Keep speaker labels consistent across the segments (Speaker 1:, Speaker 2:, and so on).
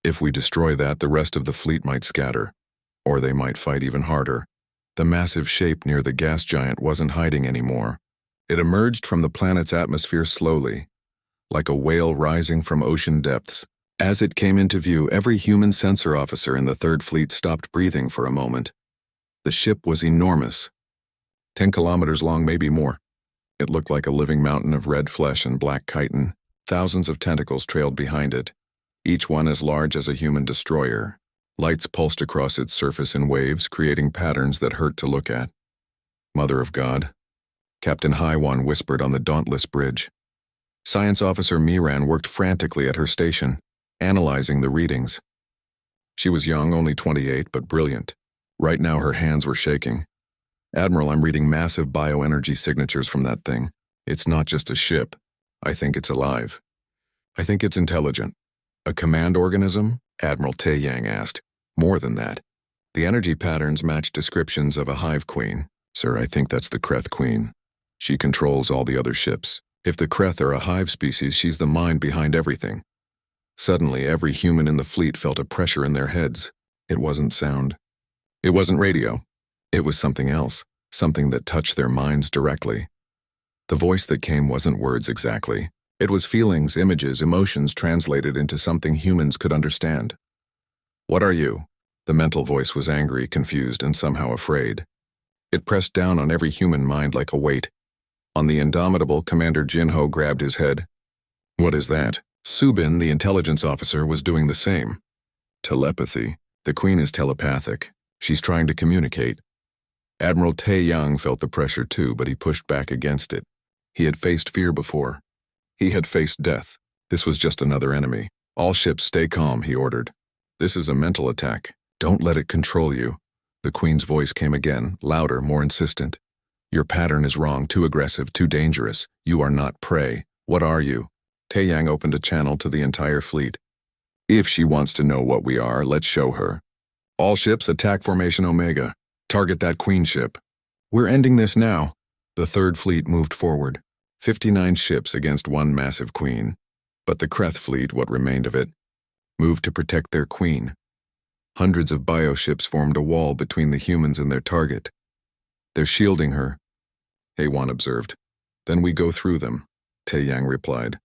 Speaker 1: If we destroy that, the rest of the fleet might scatter. Or they might fight even harder. The massive shape near the gas giant wasn't hiding anymore. It emerged from the planet's atmosphere slowly, like a whale rising from ocean depths. As it came into view, every human sensor officer in the Third Fleet stopped breathing for a moment. The ship was enormous. 10 kilometers long, maybe more. It looked like a living mountain of red flesh and black chitin. Thousands of tentacles trailed behind it, each one as large as a human destroyer. Lights pulsed across its surface in waves, creating patterns that hurt to look at. Mother of God, Captain Haiwan whispered on the dauntless bridge. Science Officer Miran worked frantically at her station, analyzing the readings. She was young, only 28, but brilliant. Right now her hands were shaking. Admiral, I'm reading massive bioenergy signatures from that thing. It's not just a ship. I think it's alive. I think it's intelligent. A command organism? Admiral Taeyang asked. More than that. The energy patterns match descriptions of a hive queen. Sir, I think that's the Kreth Queen. She controls all the other ships. If the Kreth are a hive species, she's the mind behind everything. Suddenly, every human in the fleet felt a pressure in their heads. It wasn't sound. It wasn't radio. It was something else, something that touched their minds directly. The voice that came wasn't words exactly. It was feelings, images, emotions translated into something humans could understand. What are you? The mental voice was angry, confused, and somehow afraid. It pressed down on every human mind like a weight. On the indomitable, Commander Jinho grabbed his head. What is that? Subin, the intelligence officer, was doing the same. Telepathy. The Queen is telepathic. She's trying to communicate. Admiral Taeyang felt the pressure too, but he pushed back against it. He had faced fear before. He had faced death. This was just another enemy. All ships stay calm, he ordered. This is a mental attack. Don't let it control you. The Queen's voice came again, louder, more insistent. Your pattern is wrong, too aggressive, too dangerous. You are not prey. What are you? Taeyang opened a channel to the entire fleet. If she wants to know what we are, let's show her. All ships attack Formation Omega. Target that Queen ship. We're ending this now. The Third Fleet moved forward. 59 ships against one massive Queen. But the Kreth Fleet, what remained of it, moved to protect their Queen. Hundreds of bioships formed a wall between the humans and their target. They're shielding her, Haiwan observed. Then we go through them, Taeyang replied.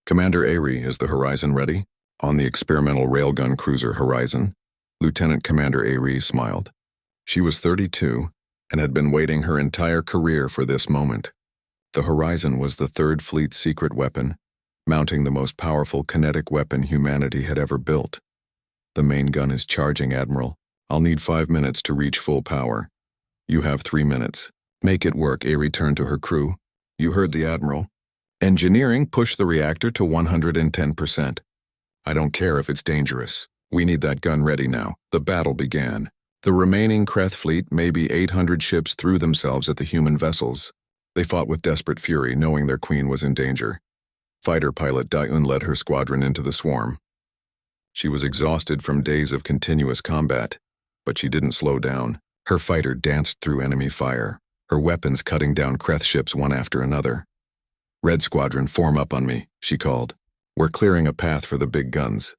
Speaker 1: Commander Airi, is the Horizon ready? On the experimental railgun cruiser Horizon, Lieutenant Commander Airi smiled. She was 32 and had been waiting her entire career for this moment. The Horizon was the Third Fleet's secret weapon, mounting the most powerful kinetic weapon humanity had ever built. The main gun is charging, Admiral. I'll need 5 minutes to reach full power. You have 3 minutes. Make it work, Airi turned to her crew. You heard the Admiral. Engineering, push the reactor to 110%. I don't care if it's dangerous. We need that gun ready now. The battle began. The remaining Kreth fleet, maybe 800 ships, threw themselves at the human vessels. They fought with desperate fury, knowing their Queen was in danger. Fighter pilot Daeun led her squadron into the swarm. She was exhausted from days of continuous combat, but she didn't slow down. Her fighter danced through enemy fire, her weapons cutting down Kreth ships one after another. Red Squadron, form up on me, she called. We're clearing a path for the big guns.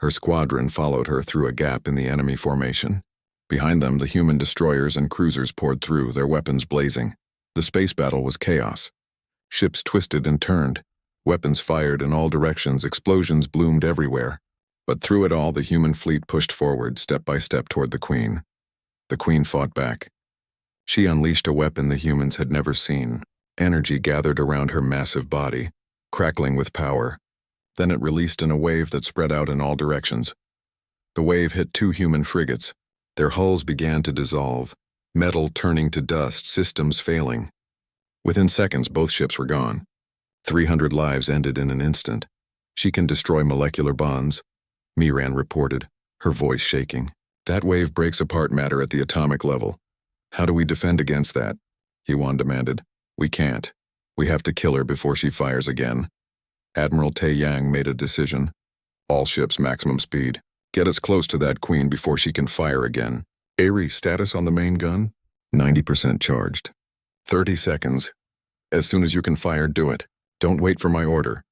Speaker 1: Her squadron followed her through a gap in the enemy formation. Behind them, the human destroyers and cruisers poured through, their weapons blazing. The space battle was chaos. Ships twisted and turned. Weapons fired in all directions, explosions bloomed everywhere. But through it all, the human fleet pushed forward, step by step, toward the Queen. The Queen fought back. She unleashed a weapon the humans had never seen. Energy gathered around her massive body, crackling with power. Then it released in a wave that spread out in all directions. The wave hit 2 human frigates. Their hulls began to dissolve, metal turning to dust, systems failing. Within seconds, both ships were gone. 300 lives ended in an instant. She can destroy molecular bonds, Miran reported, her voice shaking. That wave breaks apart matter at the atomic level. How do we defend against that? Haiwan demanded. We can't. We have to kill her before she fires again. Admiral Taeyang made a decision. All ships maximum speed. Get us close to that Queen before she can fire again. Airi, status on the main gun? 90% charged. 30 seconds. As soon as you can fire, do it. Don't wait for my order.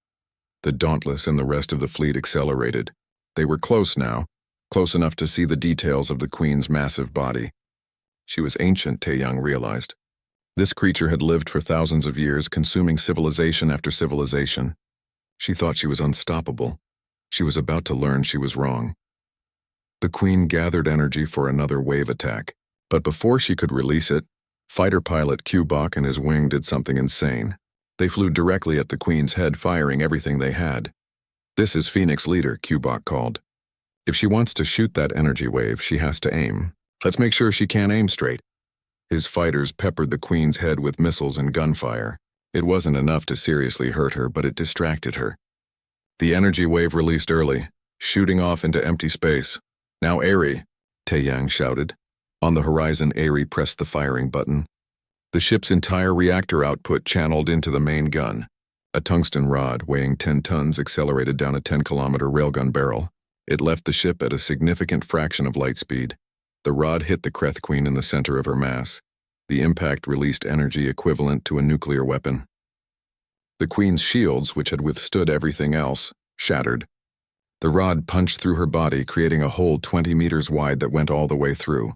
Speaker 1: The Dauntless and the rest of the fleet accelerated. They were close now, close enough to see the details of the Queen's massive body. She was ancient, Tae-young realized. This creature had lived for thousands of years, consuming civilization after civilization. She thought she was unstoppable. She was about to learn she was wrong. The Queen gathered energy for another wave attack, but before she could release it, fighter pilot Q-Bach and his wing did something insane. They flew directly at the Queen's head, firing everything they had. "This is Phoenix Leader," Q-Bach called. "If she wants to shoot that energy wave, she has to aim. Let's make sure she can't aim straight." His fighters peppered the Queen's head with missiles and gunfire. It wasn't enough to seriously hurt her, but it distracted her. The energy wave released early, shooting off into empty space. "Now Aerie," Tae-young shouted. On the horizon, Aerie pressed the firing button. The ship's entire reactor output channeled into the main gun. A tungsten rod weighing 10 tons accelerated down a 10-kilometer railgun barrel. It left the ship at a significant fraction of light speed. The rod hit the Kreth Queen in the center of her mass. The impact released energy equivalent to a nuclear weapon. The Queen's shields, which had withstood everything else, shattered. The rod punched through her body, creating a hole 20 meters wide that went all the way through.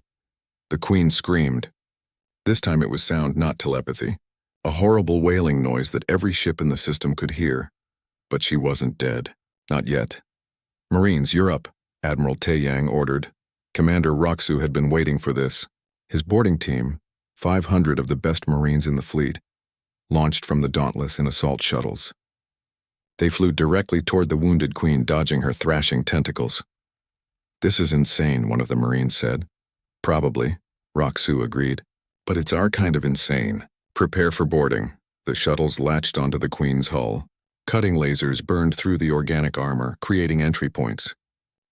Speaker 1: The Queen screamed. This time it was sound, not telepathy. A horrible wailing noise that every ship in the system could hear. But she wasn't dead. Not yet. "Marines, you're up," Admiral Tae-young ordered. Commander Roxu had been waiting for this. His boarding team, 500 of the best Marines in the fleet, launched from the Dauntless in assault shuttles. They flew directly toward the wounded Queen, dodging her thrashing tentacles. "This is insane," one of the Marines said. "Probably," Roxu agreed. "But it's our kind of insane. Prepare for boarding." The shuttles latched onto the Queen's hull. Cutting lasers burned through the organic armor, creating entry points.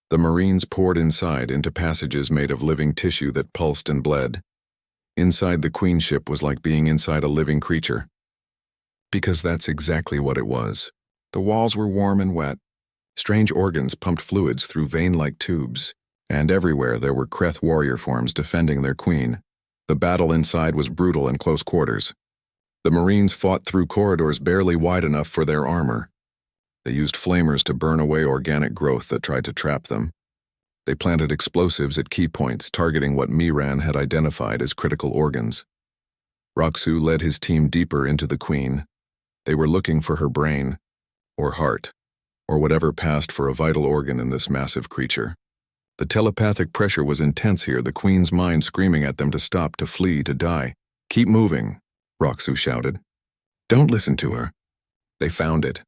Speaker 1: The Marines poured inside into passages made of living tissue that pulsed and bled. Inside the Queen ship was like being inside a living creature. Because that's exactly what it was. The walls were warm and wet. Strange organs pumped fluids through vein-like tubes, and everywhere there were Kreth warrior forms defending their Queen. The battle inside was brutal in close quarters. The Marines fought through corridors barely wide enough for their armor. They used flamers to burn away organic growth that tried to trap them. They planted explosives at key points, targeting what Miran had identified as critical organs. Roxu led his team deeper into the Queen. They were looking for her brain, or heart, or whatever passed for a vital organ in this massive creature. The telepathic pressure was intense here, the Queen's mind screaming at them to stop, to flee, to die. "Keep moving," Roxu shouted. "Don't listen to her." They found it.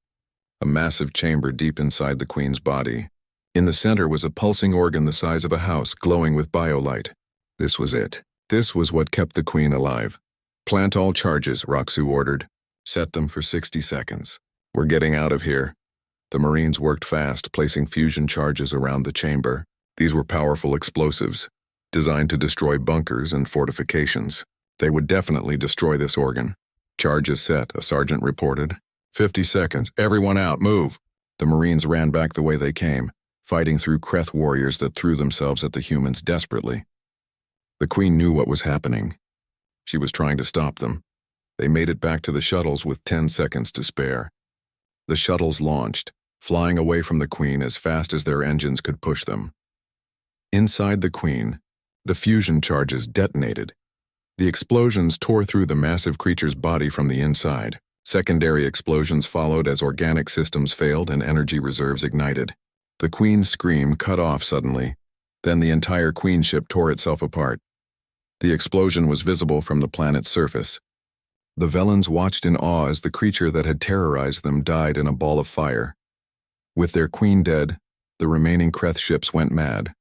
Speaker 1: A massive chamber deep inside the Queen's body. In the center was a pulsing organ the size of a house, glowing with biolight. This was it. This was what kept the Queen alive. "Plant all charges," Roxu ordered. "Set them for 60 seconds. We're getting out of here." The Marines worked fast, placing fusion charges around the chamber. These were powerful explosives, designed to destroy bunkers and fortifications. They would definitely destroy this organ. "Charges set," a sergeant reported. 50 seconds. "Everyone out, move." The Marines ran back the way they came, fighting through Kreth warriors that threw themselves at the humans desperately. The Queen knew what was happening. She was trying to stop them. They made it back to the shuttles with 10 seconds to spare. The shuttles launched, flying away from the Queen as fast as their engines could push them. Inside the Queen, the fusion charges detonated. The explosions tore through the massive creature's body from the inside. Secondary explosions followed as organic systems failed and energy reserves ignited. The Queen's scream cut off suddenly. Then the entire Queen ship tore itself apart. The explosion was visible from the planet's surface. The Velans watched in awe as the creature that had terrorized them died in a ball of fire. With their Queen dead, the remaining Kreth ships went mad.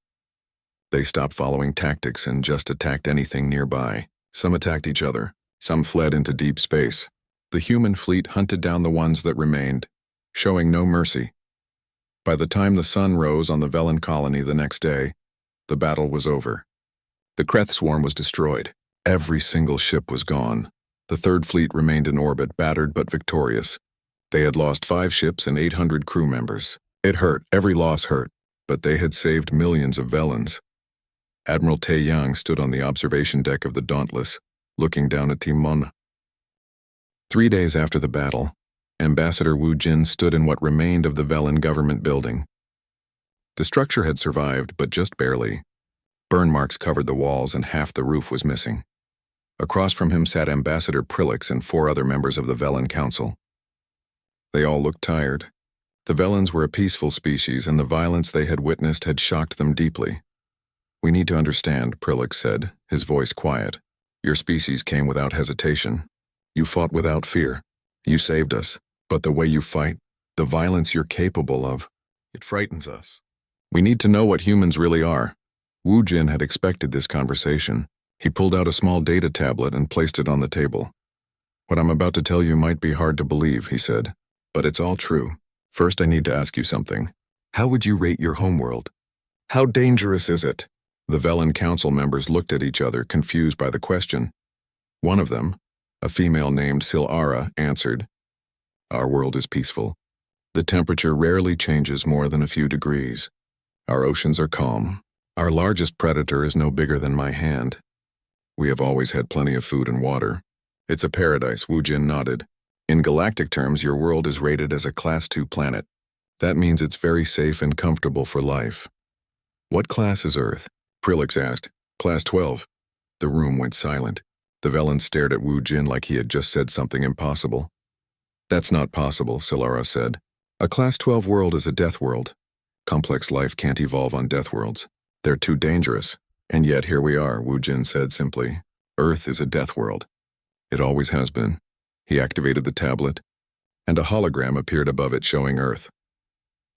Speaker 1: They stopped following tactics and just attacked anything nearby. Some attacked each other. Some fled into deep space. The human fleet hunted down the ones that remained, showing no mercy. By the time the sun rose on the Velan colony the next day, the battle was over. The Kreth swarm was destroyed. Every single ship was gone. The Third Fleet remained in orbit, battered but victorious. They had lost 5 ships and 800 crew members. It hurt, every loss hurt, but they had saved millions of Velans. Admiral Tae-young stood on the observation deck of the Dauntless, looking down at Timon. 3 days after the battle, Ambassador Wu Jin stood in what remained of the Velan government building. The structure had survived, but just barely. Burn marks covered the walls and half the roof was missing. Across from him sat Ambassador Prillix and 4 other members of the Velen Council. They all looked tired. The Velens were a peaceful species, and the violence they had witnessed had shocked them deeply. "We need to understand," Prillix said, his voice quiet. "Your species came without hesitation. You fought without fear. You saved us. But the way you fight, the violence you're capable of, it frightens us. We need to know what humans really are." Wu Jin had expected this conversation. He pulled out a small data tablet and placed it on the table. "What I'm about to tell you might be hard to believe," he said, "but it's all true. First, I need to ask you something. How would you rate your homeworld? How dangerous is it?" The Velen Council members looked at each other, confused by the question. One of them, a female named Silara, answered, "Our world is peaceful. The temperature rarely changes more than a few degrees. Our oceans are calm. Our largest predator is no bigger than my hand. We have always had plenty of food and water. It's a paradise," Wu Jin nodded. "In galactic terms, your world is rated as a Class 2 planet. That means it's very safe and comfortable for life." "What class is Earth?" Prillix asked. "Class 12. The room went silent. The Velen stared at Wu Jin like he had just said something impossible. "That's not possible," Silara said. "A Class 12 world is a death world. Complex life can't evolve on death worlds. They're too dangerous. And yet here we are," Wu Jin said simply. "Earth is a death world. It always has been." He activated the tablet, and a hologram appeared above it showing Earth.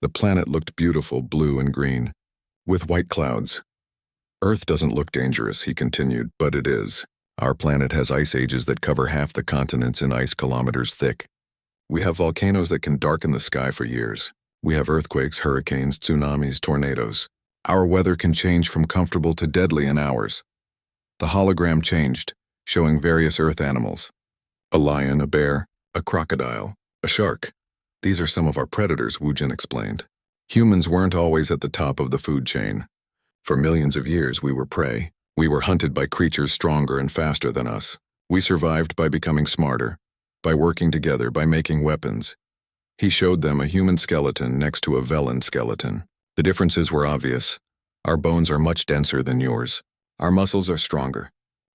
Speaker 1: The planet looked beautiful, blue and green, with white clouds. "Earth doesn't look dangerous," he continued, "but it is. Our planet has ice ages that cover half the continents in ice kilometers thick. We have volcanoes that can darken the sky for years. We have earthquakes, hurricanes, tsunamis, tornadoes. Our weather can change from comfortable to deadly in hours." The hologram changed, showing various Earth animals. A lion, a bear, a crocodile, a shark. "These are some of our predators," Wu Jin explained. "Humans weren't always at the top of the food chain. For millions of years we were prey. We were hunted by creatures stronger and faster than us. We survived by becoming smarter, by working together, by making weapons." He showed them a human skeleton next to a Velen skeleton. The differences were obvious. Our bones are much denser than yours. Our muscles are stronger.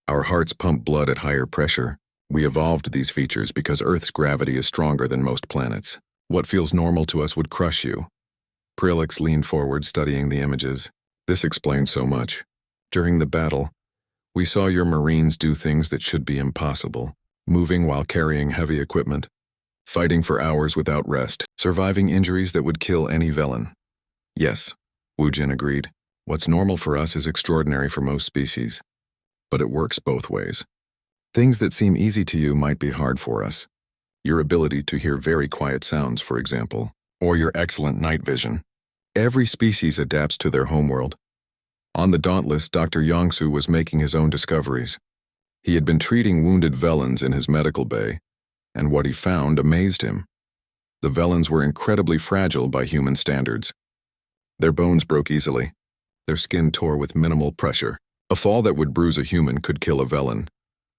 Speaker 1: Our hearts pump blood at higher pressure. We evolved these features because Earth's gravity is stronger than most planets. What feels normal to us would crush you. Prillix leaned forward, studying the images. "This explains so much. During the battle, we saw your Marines do things that should be impossible, moving while carrying heavy equipment, fighting for hours without rest, surviving injuries that would kill any Velen." "Yes," Wu Jin agreed. "What's normal for us is extraordinary for most species. But it works both ways. Things that seem easy to you might be hard for us. Your ability to hear very quiet sounds, for example, or your excellent night vision. Every species adapts to their homeworld." On the Dauntless, Dr. Yongsu was making his own discoveries. He had been treating wounded Velens in his medical bay, and what he found amazed him. The Velens were incredibly fragile by human standards. Their bones broke easily. Their skin tore with minimal pressure. A fall that would bruise a human could kill a Velen.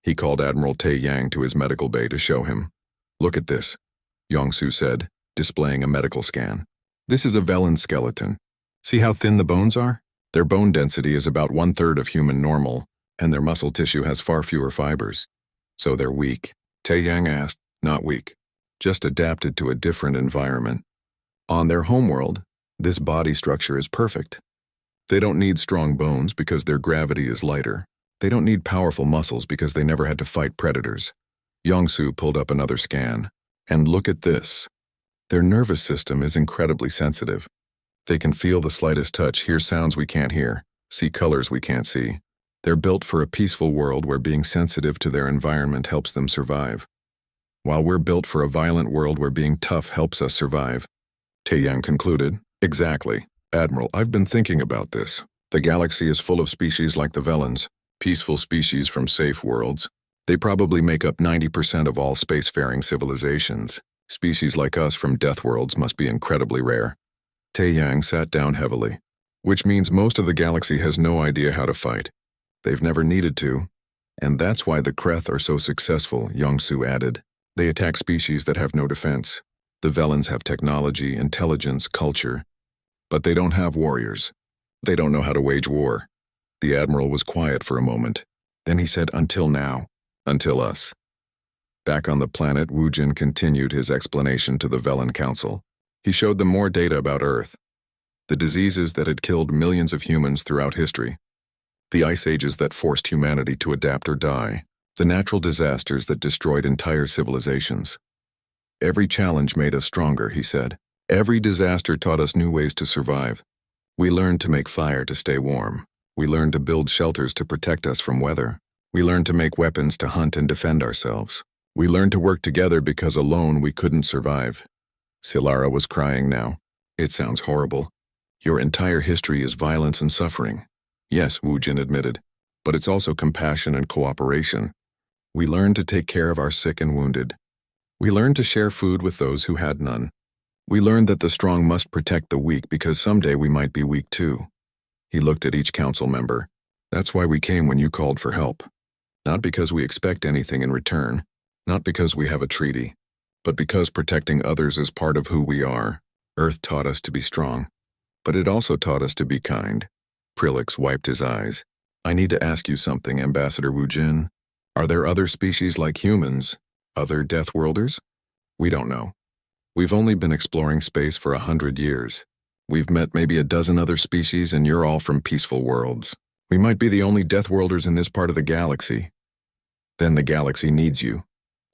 Speaker 1: He called Admiral Tae Yang to his medical bay to show him. "Look at this," Yongsu said, displaying a medical scan. "This is a Velen skeleton. See how thin the bones are? Their bone density is about 1/3 of human normal, and their muscle tissue has far fewer fibers. So they're weak." Tae Yang asked, "Not weak, just adapted to a different environment. On their homeworld, this body structure is perfect. They don't need strong bones because their gravity is lighter. They don't need powerful muscles because they never had to fight predators." Yongsu pulled up another scan. "And look at this. Their nervous system is incredibly sensitive. They can feel the slightest touch, hear sounds we can't hear, see colors we can't see. They're built for a peaceful world where being sensitive to their environment helps them survive, while we're built for a violent world where being tough helps us survive." Tae Yang concluded, "Exactly. Admiral, I've been thinking about this. The galaxy is full of species like the Velens, peaceful species from safe worlds. They probably make up 90% of all spacefaring civilizations. Species like us from death worlds must be incredibly rare." Tae Yang sat down heavily. "Which means most of the galaxy has no idea how to fight. They've never needed to. And that's why the Kreth are so successful," Yongsu added. "They attack species that have no defense. The Velens have technology, intelligence, culture. But they don't have warriors. They don't know how to wage war. The Admiral was quiet for a moment. Then he said, until now. Until us. Back on the planet, Wu Jin continued his explanation to the Velen Council. He showed them more data about Earth. The diseases that had killed millions of humans throughout history. The ice ages that forced humanity to adapt or die. The natural disasters that destroyed entire civilizations. Every challenge made us stronger, he said. Every disaster taught us new ways to survive. We learned to make fire to stay warm. We learned to build shelters to protect us from weather. We learned to make weapons to hunt and defend ourselves. We learned to work together because alone we couldn't survive. Silara was crying now. It sounds horrible. Your entire history is violence and suffering. Yes, Wu Jin admitted. But it's also compassion and cooperation. We learned to take care of our sick and wounded. We learned to share food with those who had none. We learned that the strong must protect the weak because someday we might be weak too. He looked at each council member. That's why we came when you called for help. Not because we expect anything in return. Not because we have a treaty. But because protecting others is part of who we are. Earth taught us to be strong. But it also taught us to be kind. Prilix wiped his eyes. I need to ask you something, Ambassador Wu Jin. Are there other species like humans? Other Deathworlders? We don't know. We've only been exploring space for 100 years. We've met maybe a dozen other species and you're all from peaceful worlds. We might be the only Deathworlders in this part of the galaxy. Then the galaxy needs you,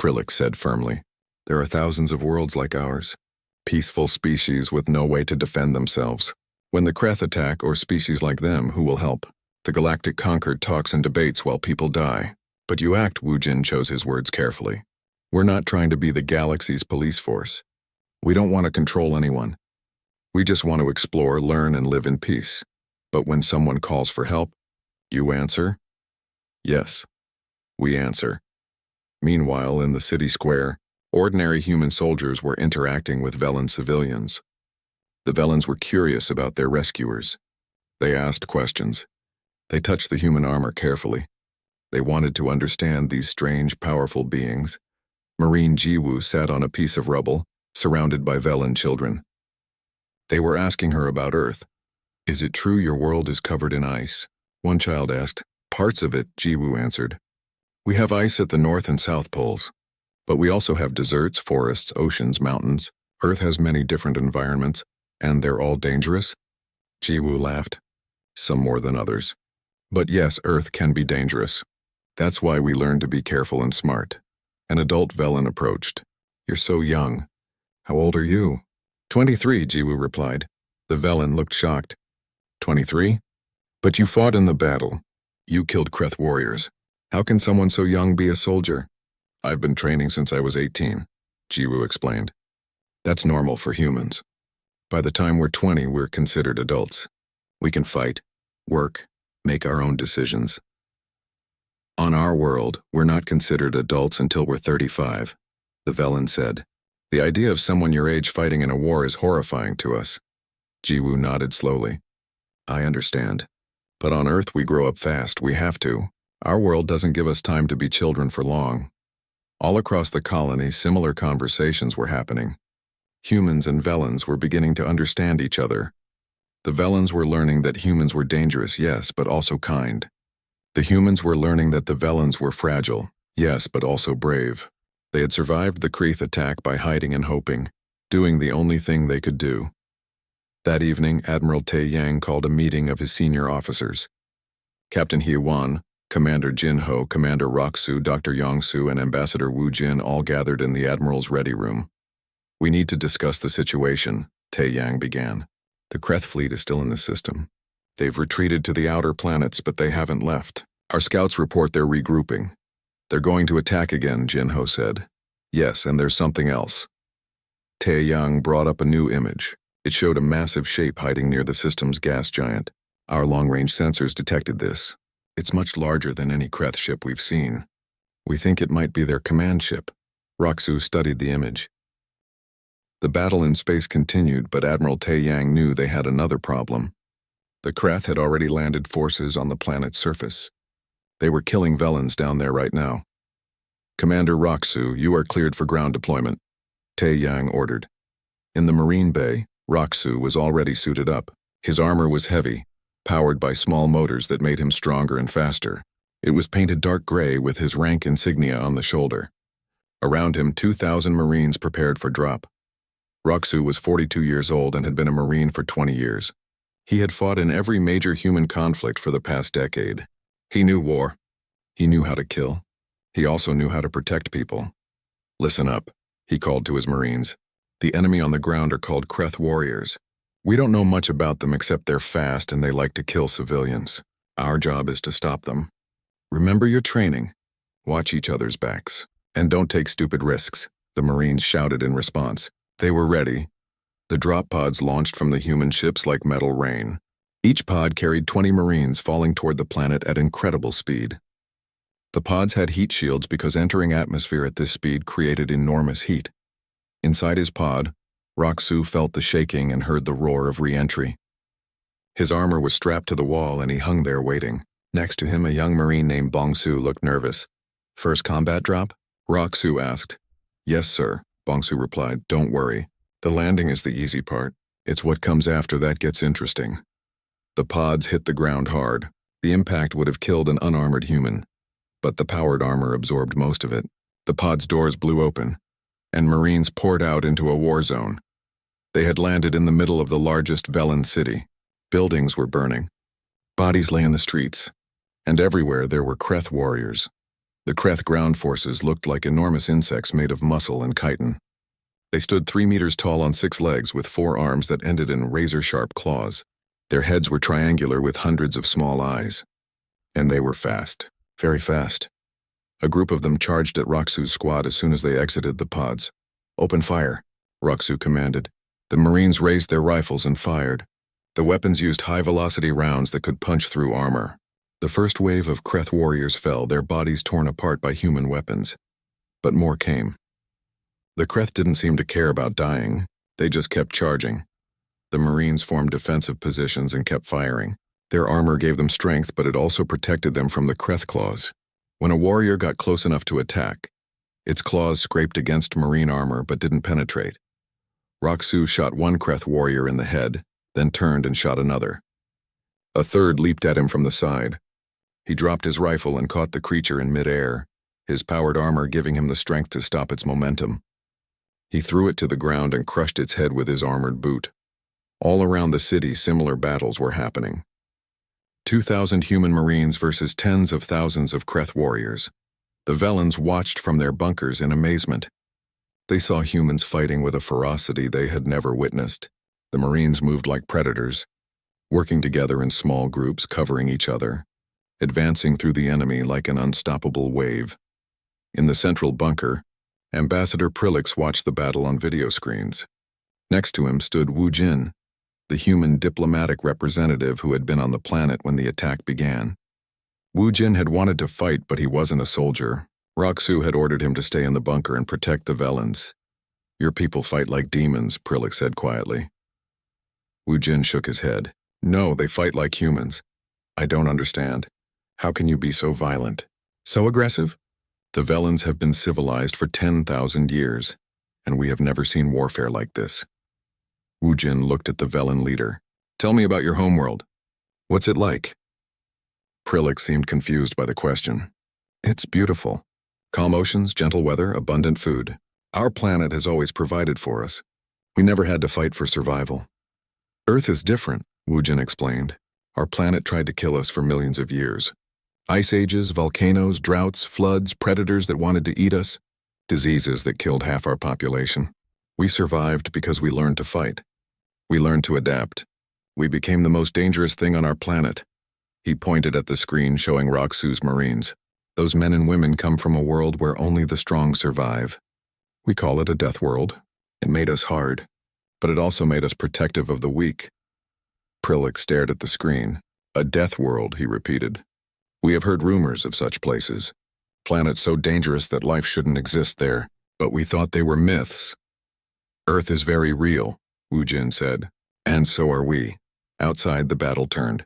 Speaker 1: Prilix said firmly. There are thousands of worlds like ours. Peaceful species with no way to defend themselves. When the Kreth attack or species like them, who will help? The Galactic Concord talks and debates while people die. But you act, Wu Jin chose his words carefully. We're not trying to be the galaxy's police force. We don't want to control anyone. We just want to explore, learn, and live in peace. But when someone calls for help, you answer? Yes, we answer. Meanwhile, in the city square, ordinary human soldiers were interacting with Velen civilians. The Velens were curious about their rescuers. They asked questions. They touched the human armor carefully. They wanted to understand these strange, powerful beings. Marine Jiwoo sat on a piece of rubble, surrounded by Velen children. They were asking her about Earth. Is it true your world is covered in ice? One child asked. Parts of it, Jiwoo answered. We have ice at the North and South Poles. But we also have deserts, forests, oceans, mountains. Earth has many different environments, and they're all dangerous? Jiwoo laughed. Some more than others. But yes, Earth can be dangerous. That's why we learn to be careful and smart. An adult Velen approached. You're so young. How old are you? 23, Jiwoo replied. The Velen looked shocked. 23? But you fought in the battle. You killed Kreth warriors. How can someone so young be a soldier? I've been training since I was 18, Jiwoo explained. That's normal for humans. By the time we're 20, we're considered adults. We can fight, work, make our own decisions. On our world, we're not considered adults until we're 35, the Velen said. The idea of someone your age fighting in a war is horrifying to us. Jiwoo nodded slowly. I understand. But on Earth we grow up fast, we have to. Our world doesn't give us time to be children for long. All across the colony, similar conversations were happening. Humans and Velens were beginning to understand each other. The Velens were learning that humans were dangerous, yes, but also kind. The humans were learning that the Velens were fragile, yes, but also brave. They had survived the Kreth attack by hiding and hoping, doing the only thing they could do. That evening, Admiral Tae Yang called a meeting of his senior officers. Captain Hye Won, Commander Jin Ho, Commander Rock-soo, Dr. Yong-soo, and Ambassador Wu Jin all gathered in the Admiral's ready room. We need to discuss the situation, Tae Yang began. The Kreth fleet is still in the system. They've retreated to the outer planets, but they haven't left. Our scouts report they're regrouping. They're going to attack again, Jin Ho said. Yes, and there's something else. Tae Yang brought up a new image. It showed a massive shape hiding near the system's gas giant. Our long-range sensors detected this. It's much larger than any Kreth ship we've seen. We think it might be their command ship. Rock-soo studied the image. The battle in space continued, but Admiral Tae Yang knew they had another problem. The Kreth had already landed forces on the planet's surface. They were killing Velens down there right now. Commander Rock-soo, you are cleared for ground deployment, Tae Yang ordered. In the Marine Bay, Roxu was already suited up. His armor was heavy, powered by small motors that made him stronger and faster. It was painted dark gray with his rank insignia on the shoulder. Around him, 2,000 Marines prepared for drop. Roxu was 42 years old and had been a Marine for 20 years. He had fought in every major human conflict for the past decade. He knew war. He knew how to kill. He also knew how to protect people. "Listen up," he called to his Marines. "The enemy on the ground are called Kreth warriors. We don't know much about them except they're fast and they like to kill civilians. Our job is to stop them. Remember your training. Watch each other's backs. And don't take stupid risks," the Marines shouted in response. They were ready. The drop pods launched from the human ships like metal rain. Each pod carried 20 Marines falling toward the planet at incredible speed. The pods had heat shields because entering atmosphere at this speed created enormous heat. Inside his pod, Roxu felt the shaking and heard the roar of re-entry. His armor was strapped to the wall and he hung there waiting. Next to him, a young Marine named Bongsu looked nervous. "First combat drop?" Roxu asked. "Yes, sir," Bongsu replied. "Don't worry. The landing is the easy part. It's what comes after that gets interesting." The pods hit the ground hard. The impact would have killed an unarmored human, but the powered armor absorbed most of it. The pod's doors blew open, and Marines poured out into a war zone. They had landed in the middle of the largest Velen city. Buildings were burning. Bodies lay in the streets, and everywhere there were Kreth warriors. The Kreth ground forces looked like enormous insects made of muscle and chitin. They stood 3 meters tall on 6 legs with 4 arms that ended in razor-sharp claws. Their heads were triangular with hundreds of small eyes. And they were fast, very fast. A group of them charged at Roxu's squad as soon as they exited the pods. "Open fire," Roxu commanded. The Marines raised their rifles and fired. The weapons used high-velocity rounds that could punch through armor. The first wave of Kreth warriors fell, their bodies torn apart by human weapons. But more came. The Kreth didn't seem to care about dying. They just kept charging. The Marines formed defensive positions and kept firing. Their armor gave them strength, but it also protected them from the Kreth claws. When a warrior got close enough to attack, its claws scraped against Marine armor but didn't penetrate. Roxu shot one Kreth warrior in the head, then turned and shot another. A third leaped at him from the side. He dropped his rifle and caught the creature in midair, his powered armor giving him the strength to stop its momentum. He threw it to the ground and crushed its head with his armored boot. All around the city, similar battles were happening. 2,000 human Marines versus tens of thousands of Kreth warriors. The Velens watched from their bunkers in amazement. They saw humans fighting with a ferocity they had never witnessed. The Marines moved like predators, working together in small groups, covering each other, advancing through the enemy like an unstoppable wave. In the central bunker, Ambassador Prilix watched the battle on video screens. Next to him stood Wu Jin, the human diplomatic representative who had been on the planet when the attack began. Wu Jin had wanted to fight, but he wasn't a soldier. Roxu had ordered him to stay in the bunker and protect the Velens. "Your people fight like demons," Prilix said quietly. Wu Jin shook his head. "No, they fight like humans. I don't understand. How can you be so violent? So aggressive? The Velens have been civilized for 10,000 years, and we have never seen warfare like this." Wu Jin looked at the Velen leader. "Tell me about your homeworld. What's it like?" Prilix seemed confused by the question. "It's beautiful. Calm oceans, gentle weather, abundant food. Our planet has always provided for us. We never had to fight for survival. Earth is different," Wu Jin explained. "Our planet tried to kill us for millions of years. Ice ages, volcanoes, droughts, floods, predators that wanted to eat us, diseases that killed half our population. We survived because we learned to fight. We learned to adapt. We became the most dangerous thing on our planet." He pointed at the screen showing Roxu's Marines. "Those men and women come from a world where only the strong survive. We call it a death world. It made us hard, but it also made us protective of the weak." Prilix stared at the screen. "A death world," he repeated. "We have heard rumors of such places. Planets so dangerous that life shouldn't exist there, but we thought they were myths." "Earth is very real," Wu Jin said, "and so are we." Outside, the battle turned.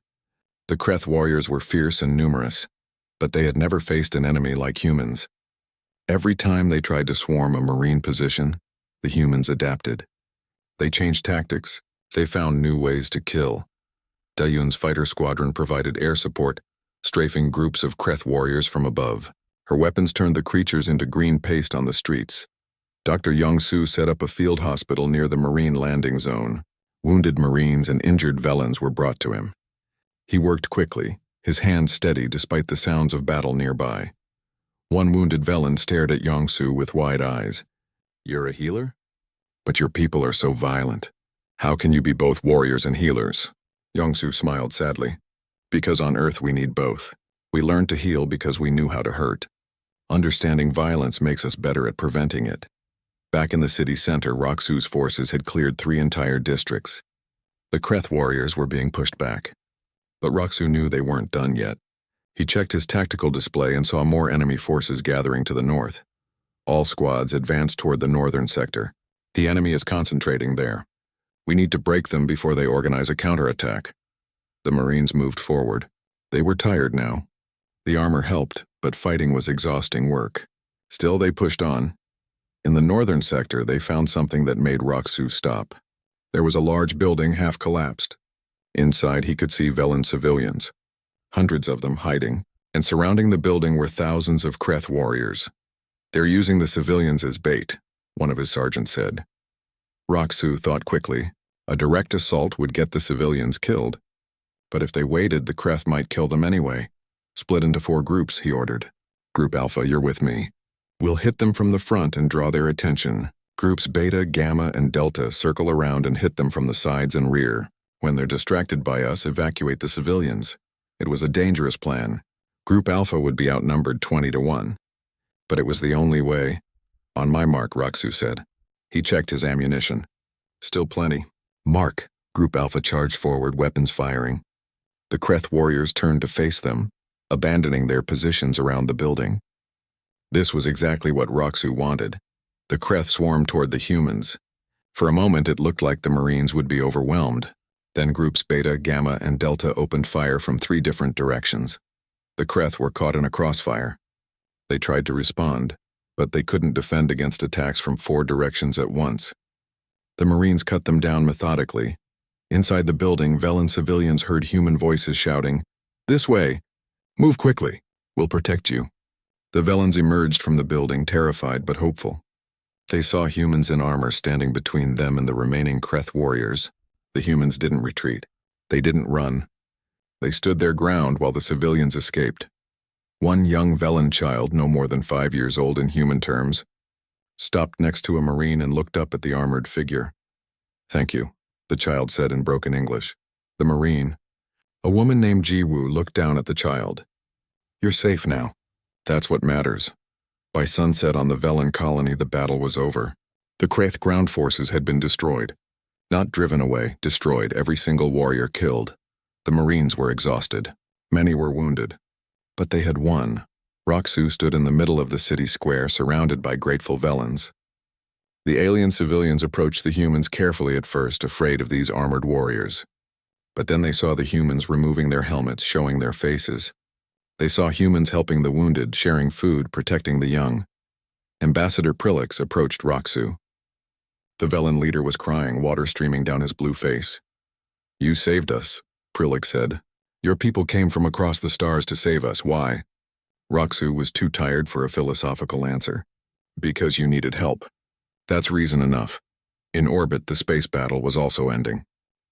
Speaker 1: The Kreth warriors were fierce and numerous, but they had never faced an enemy like humans. Every time they tried to swarm a Marine position, the humans adapted. They changed tactics, They found new ways to kill. Dayun's fighter squadron provided air support, strafing groups of Kreth warriors from above. Her weapons turned the creatures into green paste on the streets. Dr. Yongsu set up a field hospital near the Marine landing zone. Wounded Marines and injured Velans were brought to him. He worked quickly, his hands steady despite the sounds of battle nearby. One wounded Velan stared at Yongsu with wide eyes. "You're a healer? But your people are so violent. How can you be both warriors and healers?" Yongsu smiled sadly. "Because on Earth we need both. We learned to heal because we knew how to hurt. Understanding violence makes us better at preventing it." Back in the city center, Roxu's forces had cleared 3 entire districts. The Kreth warriors were being pushed back. But Roxu knew they weren't done yet. He checked his tactical display and saw more enemy forces gathering to the north. All squads advanced toward the northern sector. "The enemy is concentrating there. We need to break them before they organize a counterattack." The Marines moved forward. They were tired now. The armor helped, but fighting was exhausting work. Still, they pushed on. In the northern sector, they found something that made Roxu stop. There was a large building half collapsed. Inside, he could see Velan civilians, hundreds of them hiding, and surrounding the building were thousands of Kreth warriors. "They're using the civilians as bait," one of his sergeants said. Roxu thought quickly. A direct assault would get the civilians killed. But if they waited, the Kreth might kill them anyway. "Split into 4 groups, he ordered. "Group Alpha, you're with me. We'll hit them from the front and draw their attention. Groups Beta, Gamma, and Delta circle around and hit them from the sides and rear. When they're distracted by us, evacuate the civilians." It was a dangerous plan. Group Alpha would be outnumbered 20-1. But it was the only way. "On my mark," Roxu said. He checked his ammunition. "Still plenty." "Mark." Group Alpha charged forward, weapons firing. The Kreth warriors turned to face them, abandoning their positions around the building. This was exactly what Roxu wanted. The Kreth swarmed toward the humans. For a moment, it looked like the Marines would be overwhelmed. Then groups Beta, Gamma, and Delta opened fire from 3 different directions. The Kreth were caught in a crossfire. They tried to respond, but they couldn't defend against attacks from 4 directions at once. The Marines cut them down methodically. Inside the building, Velan civilians heard human voices shouting, "This way! Move quickly! We'll protect you." The Velans emerged from the building, terrified but hopeful. They saw humans in armor standing between them and the remaining Kreth warriors. The humans didn't retreat. They didn't run. They stood their ground while the civilians escaped. One young Velan child, no more than 5 years old in human terms, stopped next to a Marine and looked up at the armored figure. "Thank you," the child said in broken English. The Marine, a woman named Jiwoo, looked down at the child. "You're safe now. That's what matters." By sunset on the Velan colony, the battle was over. The Kreth ground forces had been destroyed. Not driven away, destroyed, every single warrior killed. The Marines were exhausted. Many were wounded. But they had won. Roxu stood in the middle of the city square, surrounded by grateful Velans. The alien civilians approached the humans carefully at first, afraid of these armored warriors. But then they saw the humans removing their helmets, showing their faces. They saw humans helping the wounded, sharing food, protecting the young. Ambassador Prilix approached Roxu. The Velan leader was crying, water streaming down his blue face. "You saved us," Prilix said. "Your people came from across the stars to save us. Why?" Roxu was too tired for a philosophical answer. "Because you needed help. That's reason enough." In orbit, the space battle was also ending.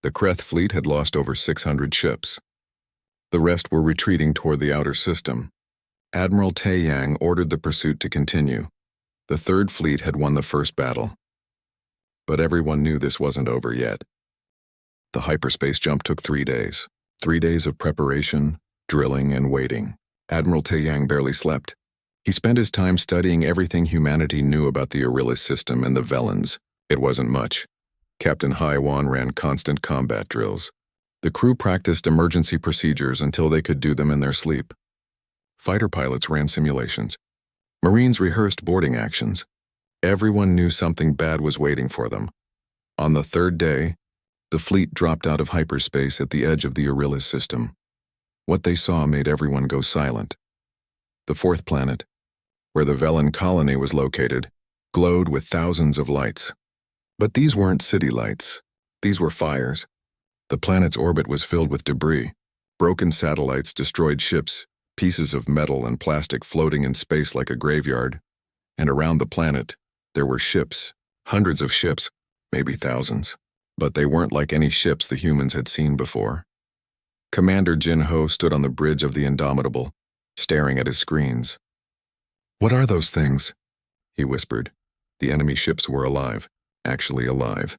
Speaker 1: The Kreth fleet had lost over 600 ships. The rest were retreating toward the outer system. Admiral Taeyang ordered the pursuit to continue. The Third Fleet had won the first battle. But everyone knew this wasn't over yet. The hyperspace jump took 3 days. 3 days of preparation, drilling, and waiting. Admiral Taeyang barely slept. He spent his time studying everything humanity knew about the Aurelis system and the Velans. It wasn't much. Captain Haiwan ran constant combat drills. The crew practiced emergency procedures until they could do them in their sleep. Fighter pilots ran simulations. Marines rehearsed boarding actions. Everyone knew something bad was waiting for them. On the 3rd day, the fleet dropped out of hyperspace at the edge of the Aurelis system. What they saw made everyone go silent. The 4th planet, where the Velan colony was located, glowed with thousands of lights. But these weren't city lights. These were fires. The planet's orbit was filled with debris. Broken satellites destroyed ships, pieces of metal and plastic floating in space like a graveyard. And around the planet, there were ships, hundreds of ships, maybe thousands. But they weren't like any ships the humans had seen before. Commander Jin-Ho stood on the bridge of the Indomitable, staring at his screens. "What are those things?" he whispered. The enemy ships were alive, actually alive.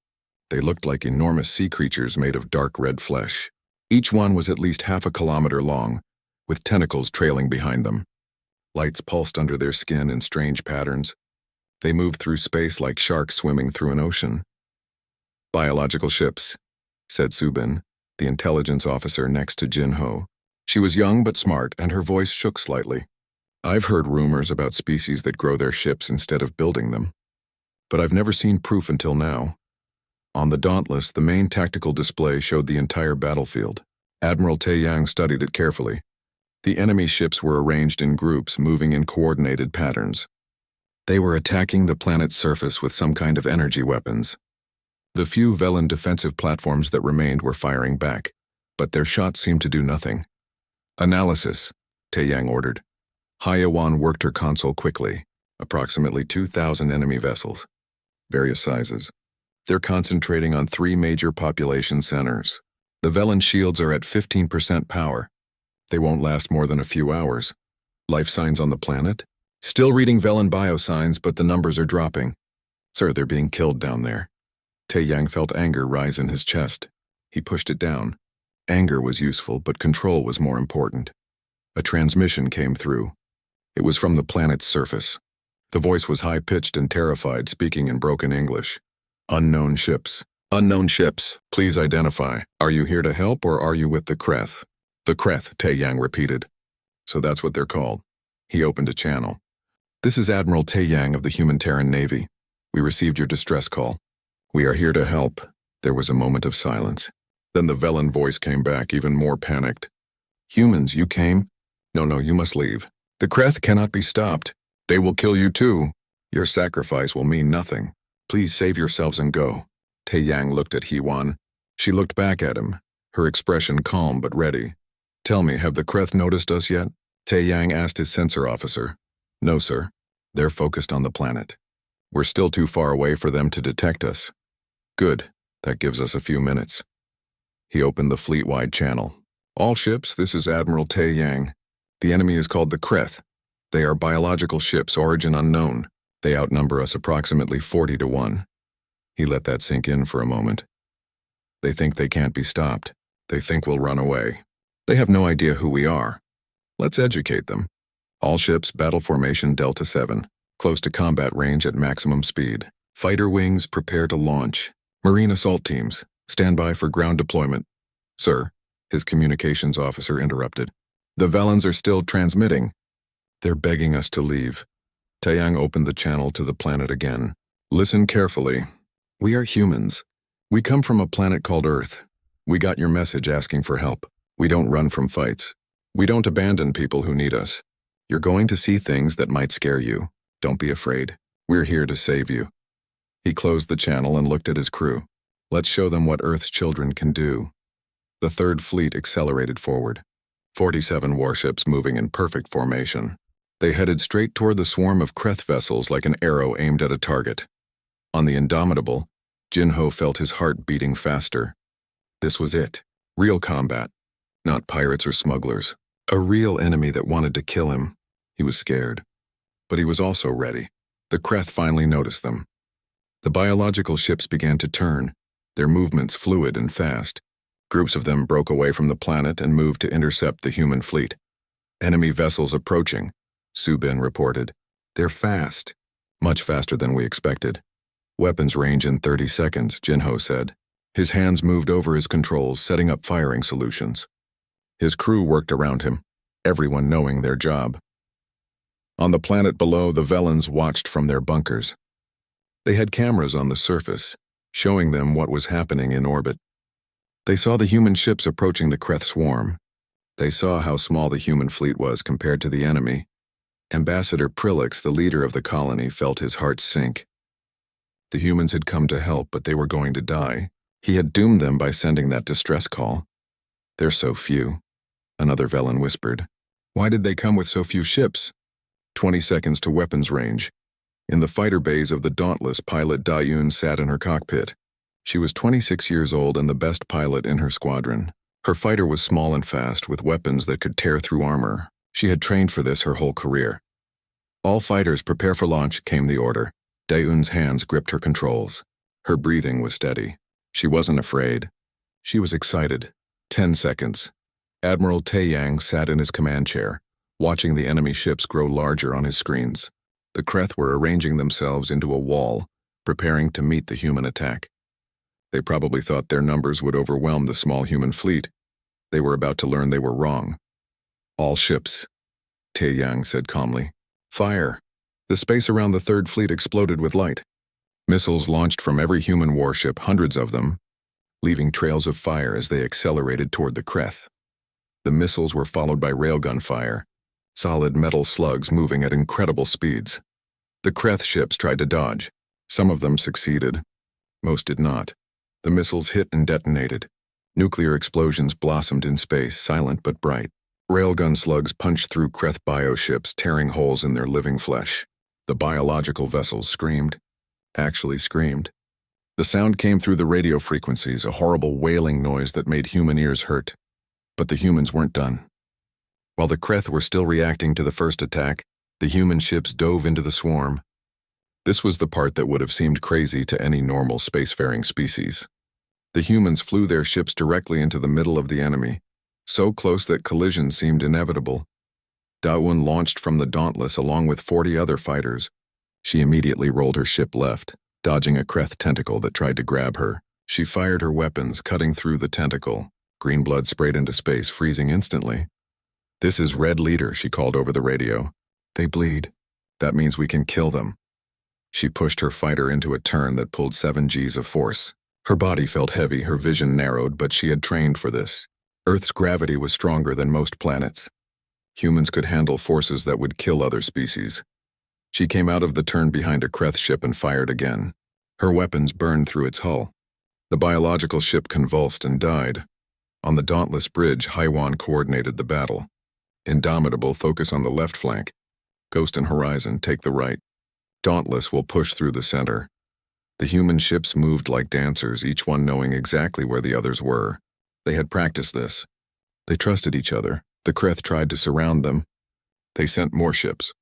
Speaker 1: They looked like enormous sea creatures made of dark red flesh. Each one was at least half a kilometer long, with tentacles trailing behind them. Lights pulsed under their skin in strange patterns. They moved through space like sharks swimming through an ocean. "Biological ships," said Subin, the intelligence officer next to Jin-Ho. She was young but smart, and her voice shook slightly. "I've heard rumors about species that grow their ships instead of building them. But I've never seen proof until now." On the Dauntless, the main tactical display showed the entire battlefield. Admiral Taeyang studied it carefully. The enemy ships were arranged in groups, moving in coordinated patterns. They were attacking the planet's surface with some kind of energy weapons. The few Velen defensive platforms that remained were firing back, but their shots seemed to do nothing. "Analysis," Taeyang ordered. Hyawan worked her console quickly. Approximately 2,000 enemy vessels, various sizes. They're concentrating on 3 major population centers. The Velen shields are at 15% power. They won't last more than a few hours. Life signs on the planet? Still reading Velen biosigns, but the numbers are dropping. Sir, they're being killed down there. Taeyang felt anger rise in his chest. He pushed it down. Anger was useful, but control was more important. A transmission came through. It was from the planet's surface. The voice was high-pitched and terrified, speaking in broken English. "Unknown ships. Unknown ships. Please identify. Are you here to help, or are you with the Kreth?" "The Kreth," Taeyang repeated. "So that's what they're called." He opened a channel. "This is Admiral Taeyang of the Humanitarian Navy. We received your distress call. We are here to help." There was a moment of silence. Then the Velen voice came back, even more panicked. "Humans, you came? No, you must leave. The Kreth cannot be stopped. They will kill you too. Your sacrifice will mean nothing. Please save yourselves and go." Taeyang looked at Hee-Wan. She looked back at him, her expression calm but ready. "Tell me, have the Kreth noticed us yet?" Taeyang asked his sensor officer. "No, sir. They're focused on the planet. We're still too far away for them to detect us." "Good. That gives us a few minutes." He opened the fleet-wide channel. "All ships, this is Admiral Taeyang. The enemy is called the Kreth. They are biological ships, origin unknown. They outnumber us approximately 40 to 1. He let that sink in for a moment. "They think they can't be stopped. They think we'll run away. They have no idea who we are. Let's educate them. All ships, battle formation Delta 7, close to combat range at maximum speed. Fighter wings, prepare to launch. Marine assault teams, stand by for ground deployment." "Sir," his communications officer interrupted. "The Velens are still transmitting. They're begging us to leave." Taeyang opened the channel to the planet again. "Listen carefully. We are humans. We come from a planet called Earth. We got your message asking for help. We don't run from fights. We don't abandon people who need us. You're going to see things that might scare you. Don't be afraid. We're here to save you." He closed the channel and looked at his crew. "Let's show them what Earth's children can do." The Third Fleet accelerated forward. 47 warships moving in perfect formation. They headed straight toward the swarm of Kreth vessels like an arrow aimed at a target. On the Indomitable, Jin-Ho felt his heart beating faster. This was it. Real combat. Not pirates or smugglers. A real enemy that wanted to kill him. He was scared. But he was also ready. The Kreth finally noticed them. The biological ships began to turn, their movements fluid and fast. Groups of them broke away from the planet and moved to intercept the human fleet. "Enemy vessels approaching," Subin reported. "They're fast. Much faster than we expected." "Weapons range in 30 seconds, Jin-Ho said. His hands moved over his controls, setting up firing solutions. His crew worked around him, everyone knowing their job. On the planet below, the Velens watched from their bunkers. They had cameras on the surface, showing them what was happening in orbit. They saw the human ships approaching the Kreth swarm. They saw how small the human fleet was compared to the enemy. Ambassador Prilix, the leader of the colony, felt his heart sink. The humans had come to help, but they were going to die. He had doomed them by sending that distress call. "They're so few," another Velen whispered. "Why did they come with so few ships?" 20 seconds to weapons range. In the fighter bays of the Dauntless, pilot Da-Yoon sat in her cockpit. She was 26 years old and the best pilot in her squadron. Her fighter was small and fast, with weapons that could tear through armor. She had trained for this her whole career. "All fighters prepare for launch," came the order. Da-Yoon's hands gripped her controls. Her breathing was steady. She wasn't afraid. She was excited. 10 seconds. Admiral Taeyang sat in his command chair, watching the enemy ships grow larger on his screens. The Kreth were arranging themselves into a wall, preparing to meet the human attack. They probably thought their numbers would overwhelm the small human fleet. They were about to learn they were wrong. "All ships," Taeyang said calmly. "Fire." The space around the third fleet exploded with light. Missiles launched from every human warship, hundreds of them, leaving trails of fire as they accelerated toward the Kreth. The missiles were followed by railgun fire, solid metal slugs moving at incredible speeds. The Kreth ships tried to dodge. Some of them succeeded. Most did not. The missiles hit and detonated. Nuclear explosions blossomed in space, silent but bright. Railgun slugs punched through Kreth bioships, tearing holes in their living flesh. The biological vessels screamed. Actually screamed. The sound came through the radio frequencies, a horrible wailing noise that made human ears hurt. But the humans weren't done. While the Kreth were still reacting to the first attack, the human ships dove into the swarm. This was the part that would have seemed crazy to any normal spacefaring species. The humans flew their ships directly into the middle of the enemy, so close that collision seemed inevitable. Da-Yoon launched from the Dauntless along with 40 other fighters. She immediately rolled her ship left, dodging a Kreth tentacle that tried to grab her. She fired her weapons, cutting through the tentacle. Green blood sprayed into space, freezing instantly. "This is Red Leader," she called over the radio. "They bleed. That means we can kill them." She pushed her fighter into a turn that pulled 7 Gs of force. Her body felt heavy, her vision narrowed, but she had trained for this. Earth's gravity was stronger than most planets. Humans could handle forces that would kill other species. She came out of the turn behind a Kreth ship and fired again. Her weapons burned through its hull. The biological ship convulsed and died. On the Dauntless bridge, Haiwan coordinated the battle. Indomitable, focus on the left flank. Ghost and Horizon, take the right. Dauntless will push through the center. The human ships moved like dancers, each one knowing exactly where the others were. They had practiced this. They trusted each other. The Kreth tried to surround them. They sent more ships.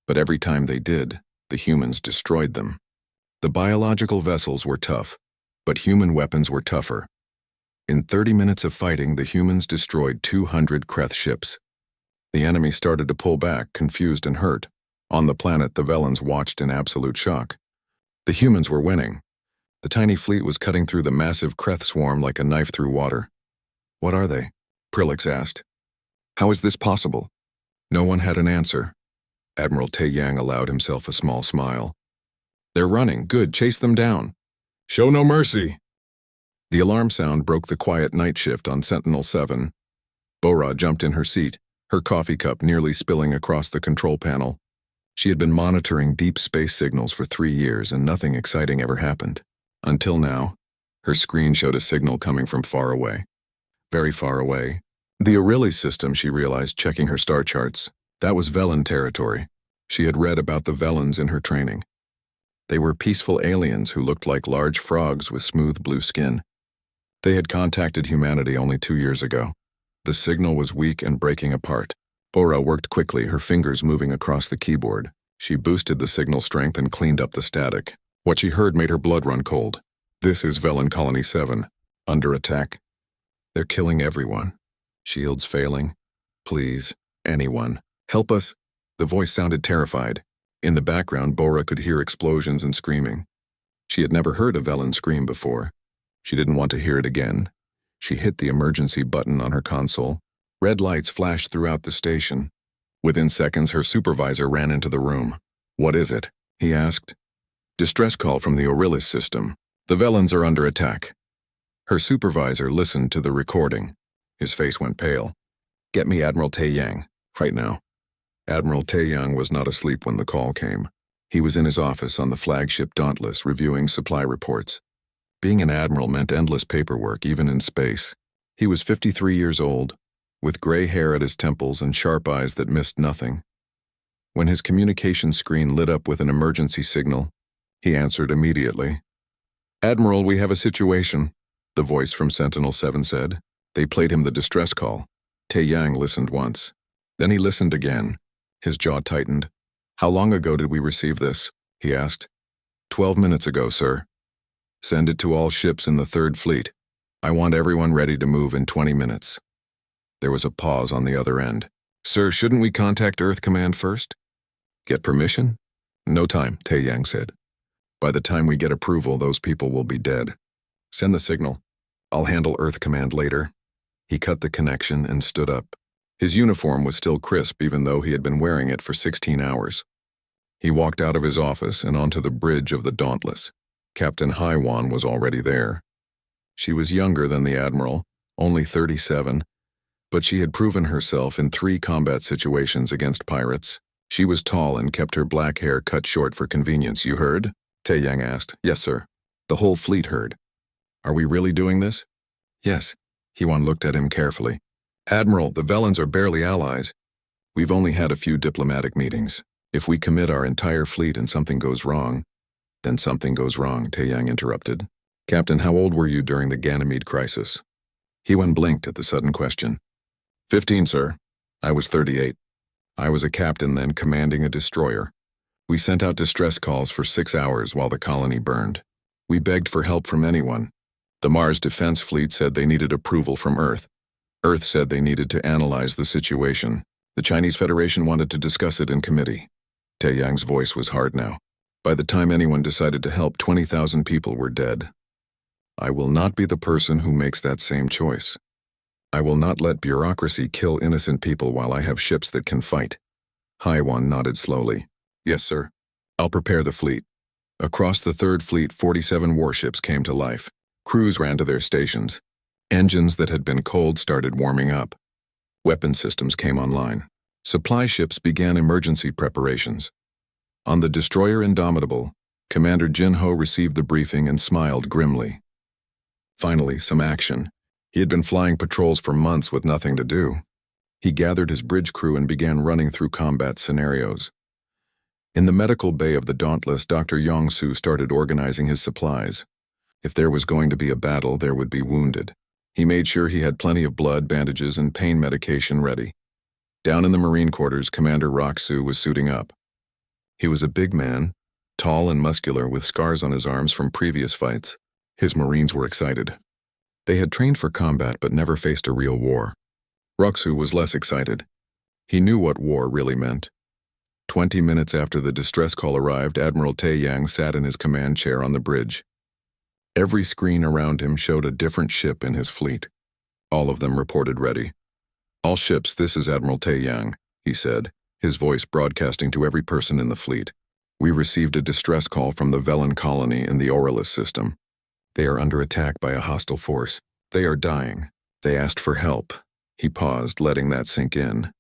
Speaker 1: But every time they did, the humans destroyed them. The biological vessels were tough, but human weapons were tougher. In 30 minutes of fighting, the humans destroyed 200 Kreth ships. The enemy started to pull back, confused and hurt. On the planet, the Velens watched in absolute shock. The humans were winning. The tiny fleet was cutting through the massive Kreth swarm like a knife through water. "What are they?" Prilix asked. "How is this possible?" No one had an answer. Admiral Taeyang allowed himself a small smile. "They're running. Good, chase them down." "Show no mercy." The alarm sound broke the quiet night shift on Sentinel-7. Bora jumped in her seat, her coffee cup nearly spilling across the control panel. She had been monitoring deep space signals for 3 years and nothing exciting ever happened. Until now, her screen showed a signal coming from far away. Very far away. The Aurelius system, she realized, checking her star charts. That was Velen territory. She had read about the Velens in her training. They were peaceful aliens who looked like large frogs with smooth blue skin. They had contacted humanity only 2 years ago. The signal was weak and breaking apart. Bora worked quickly, her fingers moving across the keyboard. She boosted the signal strength and cleaned up the static. What she heard made her blood run cold. "This is Velen Colony 7. Under attack. They're killing everyone. Shields failing. Please, anyone, help us." The voice sounded terrified. In the background, Bora could hear explosions and screaming. She had never heard a Velen scream before. She didn't want to hear it again. She hit the emergency button on her console. Red lights flashed throughout the station. Within seconds, her supervisor ran into the room. "What is it?" he asked. "Distress call from the Aurelius system. The Velens are under attack." Her supervisor listened to the recording. His face went pale. "Get me Admiral Taeyang, right now." Admiral Taeyang was not asleep when the call came. He was in his office on the flagship Dauntless reviewing supply reports. Being an admiral meant endless paperwork, even in space. He was 53 years old, with gray hair at his temples and sharp eyes that missed nothing. When his communication screen lit up with an emergency signal, he answered immediately. "Admiral, we have a situation," the voice from Sentinel-7 said. They played him the distress call. Tae-Yang listened once. Then he listened again. His jaw tightened. "How long ago did we receive this?" he asked. 12 minutes ago, sir. Send it to all ships in the 3rd Fleet. I want everyone ready to move in 20 minutes. There was a pause on the other end. "Sir, shouldn't we contact Earth Command first?" "Get permission?" "No time," Tae-Yang said. "By the time we get approval, those people will be dead. Send the signal. I'll handle Earth Command later." He cut the connection and stood up. His uniform was still crisp even though he had been wearing it for 16 hours. He walked out of his office and onto the bridge of the Dauntless. Captain Haiwan was already there. She was younger than the Admiral, only 37, but she had proven herself in 3 combat situations against pirates. She was tall and kept her black hair cut short for convenience. "You heard?" Tae-Yang asked. "Yes, sir." The whole fleet heard. "Are we really doing this?" "Yes." Haiwan looked at him carefully. "Admiral, the Velans are barely allies. We've only had a few diplomatic meetings. If we commit our entire fleet and something goes wrong, then something goes wrong," Tae-Yang interrupted. "Captain, how old were you during the Ganymede crisis?" Haiwan blinked at the sudden question. 15, sir. I was 38. I was a captain then commanding a destroyer. We sent out distress calls for 6 hours while the colony burned. We begged for help from anyone. The Mars Defense Fleet said they needed approval from Earth. Earth said they needed to analyze the situation. The Chinese Federation wanted to discuss it in committee. Tae-Yang's voice was hard now. By the time anyone decided to help, 20,000 people were dead. I will not be the person who makes that same choice. I will not let bureaucracy kill innocent people while I have ships that can fight. Haiwan nodded slowly. Yes, sir. I'll prepare the fleet. Across the 3rd Fleet, 47 warships came to life. Crews ran to their stations. Engines that had been cold started warming up. Weapon systems came online. Supply ships began emergency preparations. On the destroyer Indomitable, Commander Jin-Ho received the briefing and smiled grimly. Finally, some action. He had been flying patrols for months with nothing to do. He gathered his bridge crew and began running through combat scenarios. In the medical bay of the Dauntless, Dr. Yong-Su started organizing his supplies. If there was going to be a battle, there would be wounded. He made sure he had plenty of blood, bandages, and pain medication ready. Down in the Marine quarters, Commander Rock-Su was suiting up. He was a big man, tall and muscular with scars on his arms from previous fights. His Marines were excited. They had trained for combat but never faced a real war. Rock-Su was less excited. He knew what war really meant. 20 minutes after the distress call arrived, Admiral Tae-Yang sat in his command chair on the bridge. Every screen around him showed a different ship in his fleet. All of them reported ready. All ships, this is Admiral Tae-Yang, he said, his voice broadcasting to every person in the fleet. We received a distress call from the Velan colony in the Aurelus system. They are under attack by a hostile force. They are dying. They asked for help. He paused, letting that sink in.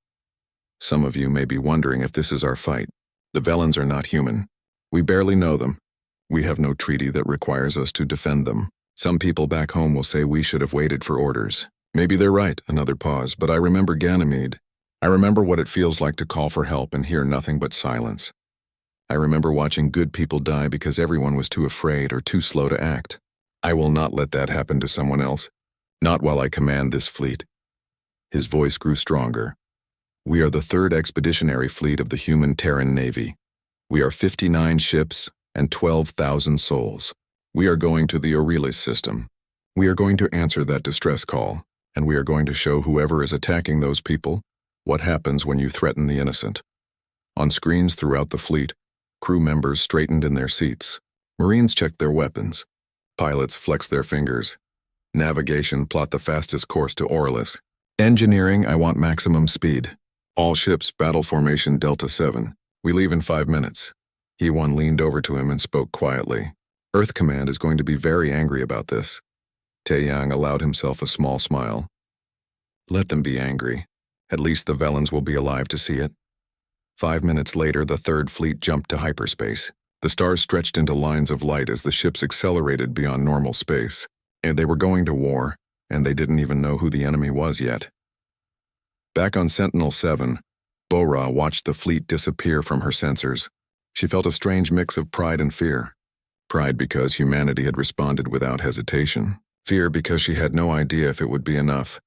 Speaker 1: Some of you may be wondering if this is our fight. The Velans are not human. We barely know them. We have no treaty that requires us to defend them. Some people back home will say we should have waited for orders. Maybe they're right, another pause, but I remember Ganymede. I remember what it feels like to call for help and hear nothing but silence. I remember watching good people die because everyone was too afraid or too slow to act. I will not let that happen to someone else. Not while I command this fleet. His voice grew stronger. We are the 3rd Expeditionary Fleet of the human Terran Navy. We are 59 ships and 12,000 souls. We are going to the Aurelus system. We are going to answer that distress call, and we are going to show whoever is attacking those people what happens when you threaten the innocent. On screens throughout the fleet, crew members straightened in their seats. Marines checked their weapons. Pilots flexed their fingers. Navigation plot the fastest course to Aurelus. Engineering, I want maximum speed. All ships, battle formation Delta 7. We leave in 5 minutes. Haiwan leaned over to him and spoke quietly. Earth Command is going to be very angry about this. Tae-Yang allowed himself a small smile. Let them be angry. At least the Velans will be alive to see it. 5 minutes later, the 3rd Fleet jumped to hyperspace. The stars stretched into lines of light as the ships accelerated beyond normal space. And they were going to war, and they didn't even know who the enemy was yet. Back on Sentinel-7, Bora watched the fleet disappear from her sensors. She felt a strange mix of pride and fear. Pride because humanity had responded without hesitation. Fear because she had no idea if it would be enough.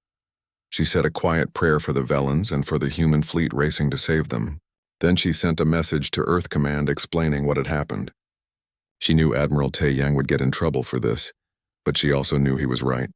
Speaker 1: She said a quiet prayer for the Velans and for the human fleet racing to save them. Then she sent a message to Earth Command explaining what had happened. She knew Admiral Tae Yang would get in trouble for this, but she also knew he was right.